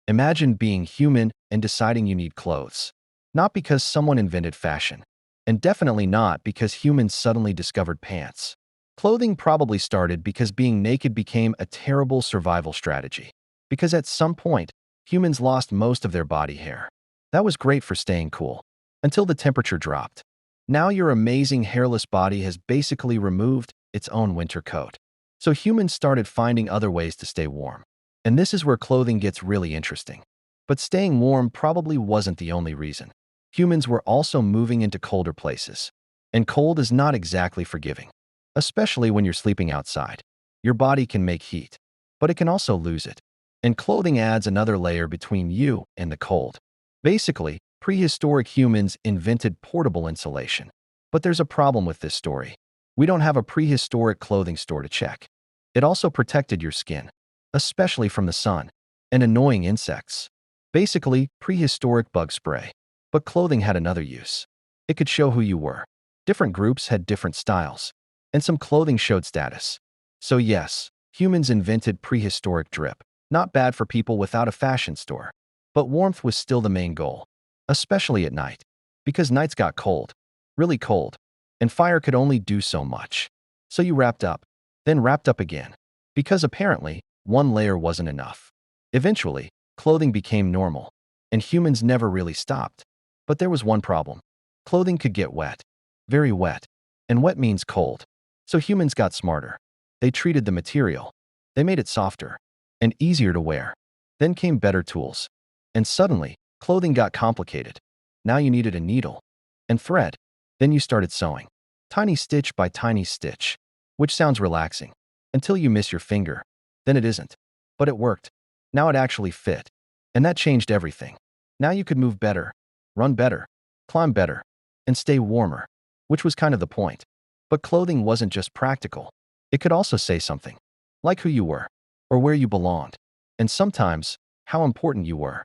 Imagine being human and deciding you need clothes. Not because someone invented fashion, and definitely not because humans suddenly discovered pants. Clothing probably started because being naked became a terrible survival strategy. Because at some point, humans lost most of their body hair. That was great for staying cool, until the temperature dropped. Now your amazing hairless body has basically removed its own winter coat. So humans started finding other ways to stay warm. And this is where clothing gets really interesting. But staying warm probably wasn't the only reason. Humans were also moving into colder places. And cold is not exactly forgiving, especially when you're sleeping outside. Your body can make heat, but it can also lose it. And clothing adds another layer between you and the cold. Basically, prehistoric humans invented portable insulation. But there's a problem with this story. We don't have a prehistoric clothing store to check. It also protected your skin, especially from the sun and annoying insects. Basically, prehistoric bug spray. But clothing had another use. It could show who you were. Different groups had different styles, and some clothing showed status. So yes, humans invented prehistoric drip. Not bad for people without a fashion store. But warmth was still the main goal, especially at night, because nights got cold, really cold, and fire could only do so much. So you wrapped up, then wrapped up again, because apparently, one layer wasn't enough. Eventually, clothing became normal, and humans never really stopped. But there was one problem. Clothing could get wet, very wet, and wet means cold. So humans got smarter. They treated the material. They made it softer and easier to wear. Then came better tools. And suddenly, clothing got complicated. Now you needed a needle and thread. Then you started sewing, tiny stitch by tiny stitch, which sounds relaxing, until you miss your finger. Then it isn't. But it worked. Now it actually fit. And that changed everything. Now you could move better, run better, climb better, and stay warmer, which was kind of the point. But clothing wasn't just practical. It could also say something, like who you were, or where you belonged, and sometimes, how important you were.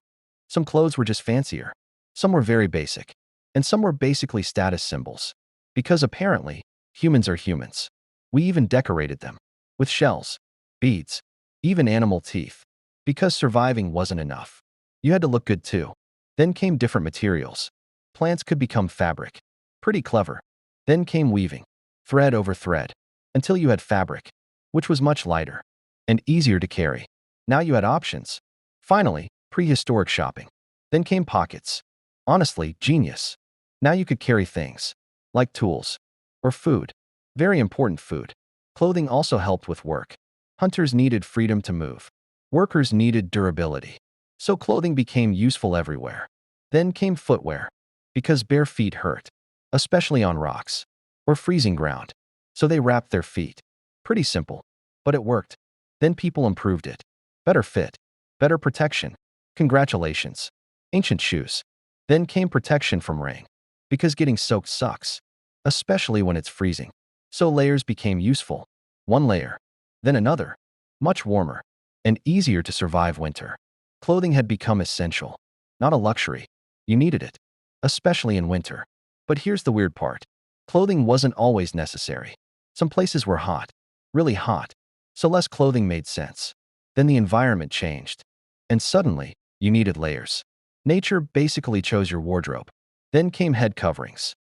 Some clothes were just fancier. Some were very basic. And some were basically status symbols. Because apparently, humans are humans. We even decorated them with shells, beads, even animal teeth. Because surviving wasn't enough. You had to look good too. Then came different materials. Plants could become fabric. Pretty clever. Then came weaving, thread over thread, until you had fabric, which was much lighter and easier to carry. Now you had options. Finally, prehistoric shopping. Then came pockets. Honestly, genius. Now you could carry things, like tools, or food. Very important food. Clothing also helped with work. Hunters needed freedom to move. Workers needed durability. So clothing became useful everywhere. Then came footwear, because bare feet hurt, especially on rocks or freezing ground. So they wrapped their feet. Pretty simple, but it worked. Then people improved it. Better fit, better protection. Congratulations. Ancient shoes. Then came protection from rain, because getting soaked sucks, especially when it's freezing. So layers became useful. One layer, then another, much warmer and easier to survive winter. Clothing had become essential, not a luxury. You needed it, especially in winter. But here's the weird part. Clothing wasn't always necessary. Some places were hot, really hot, so less clothing made sense. Then the environment changed, and suddenly, you needed layers. Nature basically chose your wardrobe. Then came head coverings.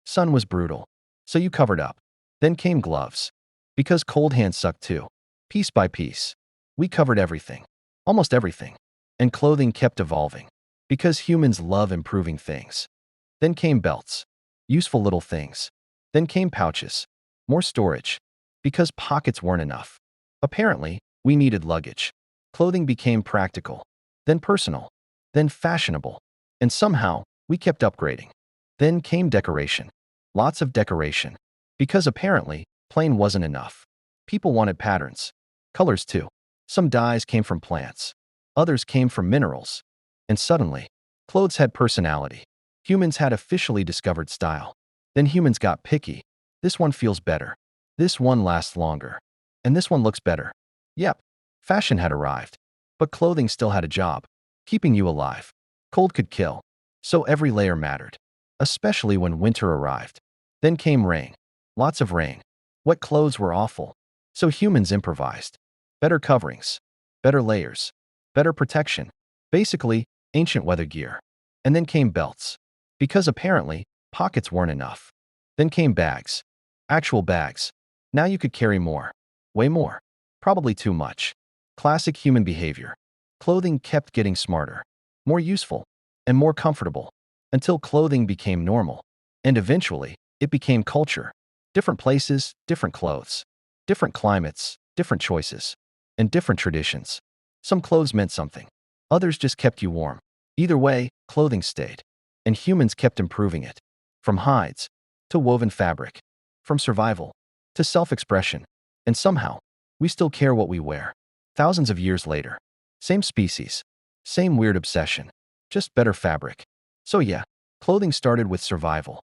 Sun was brutal, so you covered up. Then came gloves, because cold hands suck too. Piece by piece, we covered everything, almost everything. And clothing kept evolving, because humans love improving things. Then came belts, useful little things. Then came pouches, more storage, because pockets weren't enough. Apparently, we needed luggage. Clothing became practical, then personal, then fashionable. And somehow, we kept upgrading. Then came decoration. Lots of decoration. Because apparently, plain wasn't enough. People wanted patterns. Colors too. Some dyes came from plants. Others came from minerals. And suddenly, clothes had personality. Humans had officially discovered style. Then humans got picky. This one feels better. This one lasts longer. And this one looks better. Yep, fashion had arrived. But clothing still had a job, keeping you alive. Cold could kill. So every layer mattered, especially when winter arrived. Then came rain. Lots of rain. Wet clothes were awful. So humans improvised. Better coverings. Better layers. Better protection. Basically, ancient weather gear. And then came belts. Because apparently, pockets weren't enough. Then came bags. Actual bags. Now you could carry more. Way more. Probably too much. Classic human behavior. Clothing kept getting smarter, more useful, and more comfortable, until clothing became normal. And eventually, it became culture. Different places, different clothes. Different climates, different choices, and different traditions. Some clothes meant something. Others just kept you warm. Either way, clothing stayed. And humans kept improving it. From hides to woven fabric. From survival to self-expression. And somehow, we still care what we wear. Thousands of years later. Same species. Same weird obsession. Just better fabric. So yeah, clothing started with survival.